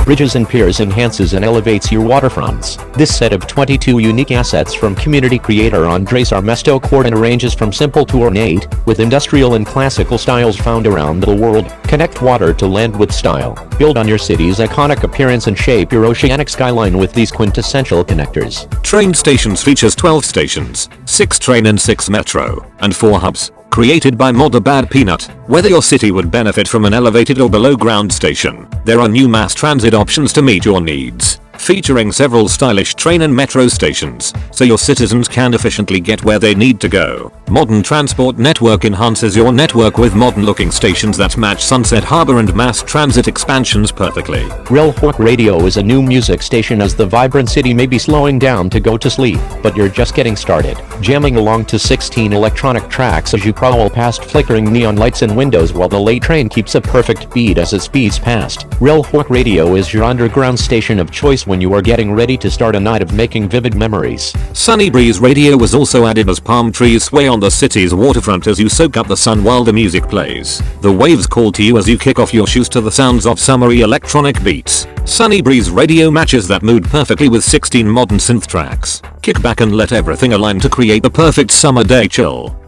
Bridges and Piers enhances and elevates your waterfronts. This set of 22 unique assets from community creator Andres Armesto Corden ranges from simple to ornate, with industrial and classical styles found around the world. Connect water to land with style. Build on your city's iconic appearance and shape your oceanic skyline with these quintessential connectors. Train stations features 12 stations, 6 train and 6 metro, and 4 hubs. Created by Modder Bad Peanut. Whether your city would benefit from an elevated or below ground station, there are new mass transit options to meet your needs. Featuring several stylish train and metro stations, so your citizens can efficiently get where they need to go. Modern Transport Network enhances your network with modern looking stations that match Sunset Harbor and mass transit expansions perfectly. Real Hawk Radio is a new music station as the vibrant city may be slowing down to go to sleep, but you're just getting started. Jamming along to 16 electronic tracks as you prowl past flickering neon lights and windows while the late train keeps a perfect beat as it speeds past. Real Hawk Radio is your underground station of choice when you are getting ready to start a night of making vivid memories. Sunny Breeze Radio was also added as palm trees sway on the city's waterfront as you soak up the sun while the music plays. The waves call to you as you kick off your shoes to the sounds of summery electronic beats. Sunny Breeze Radio matches that mood perfectly with 16 modern synth tracks. Kick back and let everything align to create the perfect summer day chill.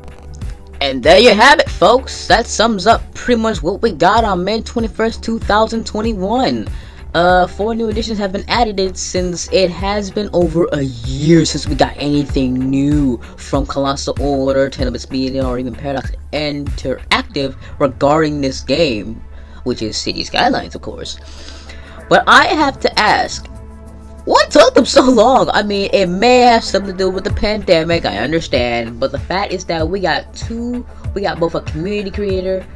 And there you have it, folks. That sums up pretty much what we got on May 21st, 2021. 4 new additions have been added since it has been over a year since we got anything new from Colossal or Tenement Media or even Paradox Interactive regarding this game, which is City Skylines, of course. But I have to ask, what took them so long? I mean, it may have something to do with the pandemic, I understand, but the fact is that we got both a community creator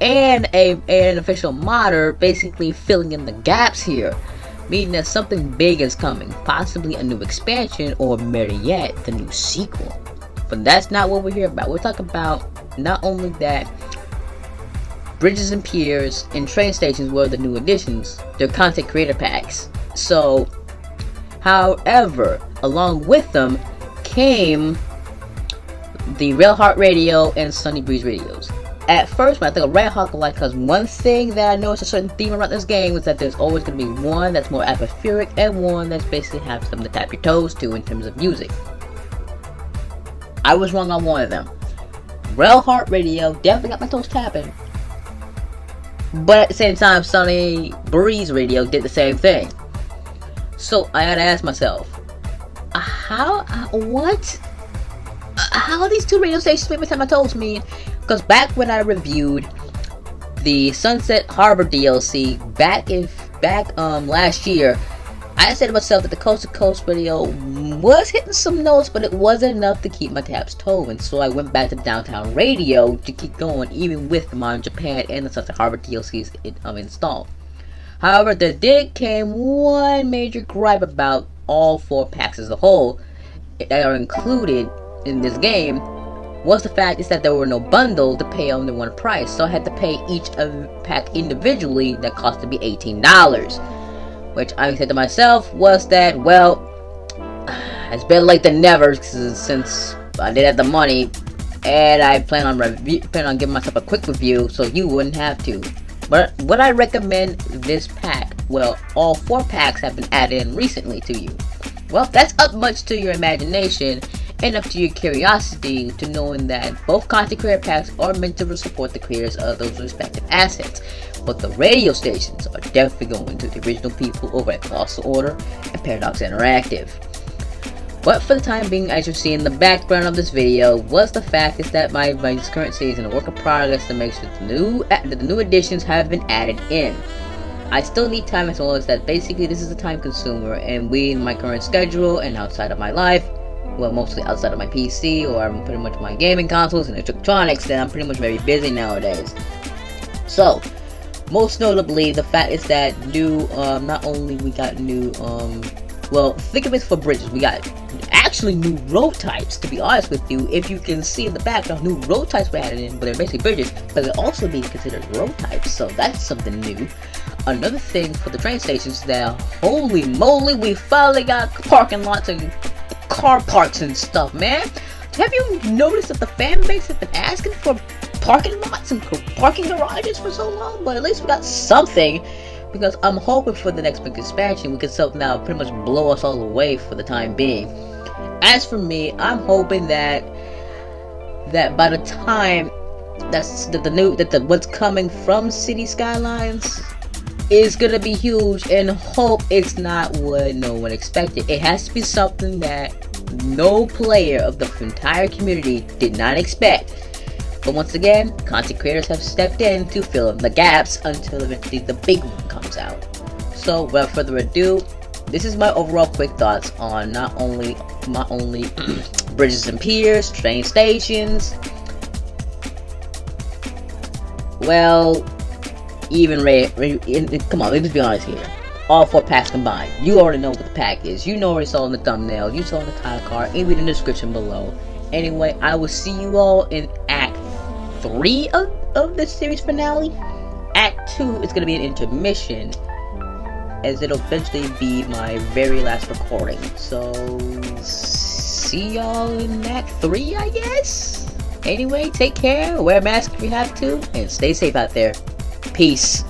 and an official modder basically filling in the gaps here, meaning that something big is coming, possibly a new expansion or better yet, the new sequel. But that's not what we're here about. We're talking about not only that bridges and piers and train stations were the new additions, they're content creator packs. So, however, along with them came the Railheart Radio and Sunny Breeze radios. At first, when I think of Railheart, because one thing that I noticed a certain theme around this game was that there's always going to be one that's more atmospheric and one that's basically have something to tap your toes to in terms of music. I was wrong on one of them. Railheart Radio definitely got my toes tapping, but at the same time, Sunny Breeze Radio did the same thing. So I had to ask myself, how these two radio stations make me tap my toes mean? Because back when I reviewed the Sunset Harbor DLC back last year, I said to myself that the Coast to Coast radio was hitting some notes, but it wasn't enough to keep my taps toving. So I went back to Downtown Radio to keep going, even with the Modern Japan and the Sunset Harbor DLCs installed. However, there did came one major gripe about all 4 packs as a whole that are included in this game. Was the fact is that there were no bundles to pay only one price, so I had to pay each pack individually that cost to be $18, which I said to myself was that, well, it's better late than never since I did have the money, and I plan on giving myself a quick review so you wouldn't have to. But would I recommend this pack? Well, all 4 packs have been added in recently to you. Well, that's up much to your imagination and up to your curiosity to knowing that both content creator packs are meant to support the creators of those respective assets. But the radio stations are definitely going to the original people over at Colossal Order and Paradox Interactive. But for the time being, as you see in the background of this video, was the fact is that my current season a work in progress to make sure the new additions have been added in. I still need time, as well as that basically this is a time consumer, and in my current schedule and outside of my life, well, mostly outside of my PC or pretty much my gaming consoles and electronics, then I'm pretty much very busy nowadays. So, most notably, the fact is that not only we got new, well, think of it for bridges, we got actually new road types, to be honest with you. If you can see in the background, new road types were added in, but they're basically bridges, but they're also being considered road types, so that's something new. Another thing for the train stations that, holy moly, we finally got parking lots and car parks and stuff, man. Have you noticed that the fan base has been asking for parking lots and parking garages for so long? But at least we got something because I'm hoping for the next big expansion we can something that will pretty much blow us all away for the time being. As for me, I'm hoping that by the time what's coming from City Skylines is gonna be huge, and hope it's not what no one expected. It has to be something that no player of the entire community did not expect. But once again, content creators have stepped in to fill in the gaps until eventually the big one comes out. So without further ado, this is my overall quick thoughts on not only bridges and piers, train stations, well, even come on, let's be honest here. All 4 packs combined. You already know what the pack is. You already saw in the thumbnail. You saw in the title card. Even in the description below. Anyway, I will see you all in Act 3 of the series finale. Act 2 is going to be an intermission, as it'll eventually be my very last recording. So, see y'all in Act 3, I guess? Anyway, take care, wear a mask if you have to, and stay safe out there. Peace.